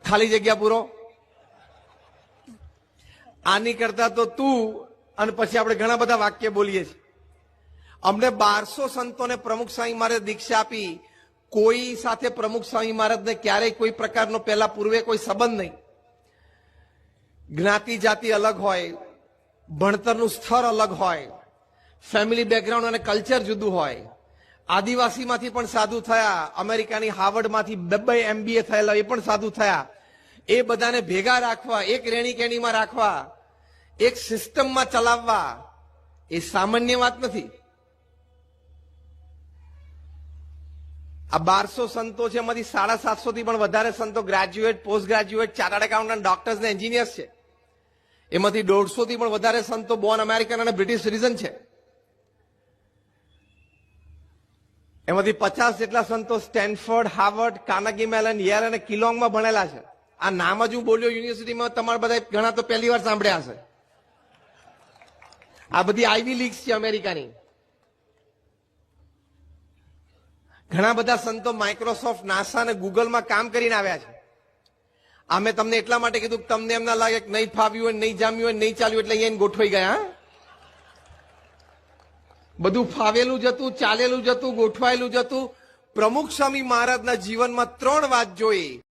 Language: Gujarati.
ખાલી જગ્યા પૂરો. આની કરતા તો તું અને પછી આપણે ઘણા બધા વાક્ય બોલીએ છીએ. અમને 1200 સંતોને પ્રમુખ સ્વામી મહારાજ દીક્ષા આપી. કોઈ સાથે પ્રમુખ સ્વામી મહારાજને ક્યારેય કોઈ પ્રકારનો પહેલા પૂર્વે કોઈ સંબંધ નહીં. જ્ઞાતિ જાતિ અલગ હોય, ભણતરનું સ્તર અલગ હોય, ફેમિલી બેકગ્રાઉન્ડ અને કલ્ચર જુદું હોય. આદિવાસીમાંથી પણ સાધુ થયા, અમેરિકાની હાર્વર્ડમાંથી 2 MBA થયેલા એ પણ સાધુ થયા. એ બધાને ભેગા રાખવા, એક રેણી કેણીમાં રાખવા, એક સિસ્ટમમાં ચલાવવા એ સામાન્ય વાત નથી. આ 1200 સંતો છે, એમાંથી 750 થી પણ વધારે સંતો graduate, post graduate, chartered accountant, doctors ને એન્જિનિયર્સ છે. એમાંથી 150 થી પણ વધારે સંતો બોર્ન અમેરિકન અને બ્રિટિશ સિટીઝન છે. એમાંથી 50 જેટલા સંતો Stanford, Harvard, Carnegie melon, Yale અને કિલોંગમાં ભણેલા છે. આ નામ જ હું બોલ્યો યુનિવર્સિટીમાં, તમારા બધા ઘણા તો પહેલી વાર સાંભળ્યા હશે. આ બધી આઈવી લીગ્સ છે અમેરિકાની. ઘણા બધા સંતો માઇક્રોસોફ્ટ, નાસા અને ગૂગલમાં કામ કરીને આવ્યા છે. આ મેં તમને એટલા માટે કીધું કે તમને એમ ના લાગે કે નહીં ફાવ્યું હોય, નહીં જામ્યું હોય, નહીં ચાલ્યું એટલે અહીંયા ગોઠવાઈ ગયા. બધું ફાવેલું જતું, ચાલેલું જતું, ગોઠવાયેલું જતું. પ્રમુખ સ્વામી મહારાજના જીવનમાં 3 વાત જોઈ.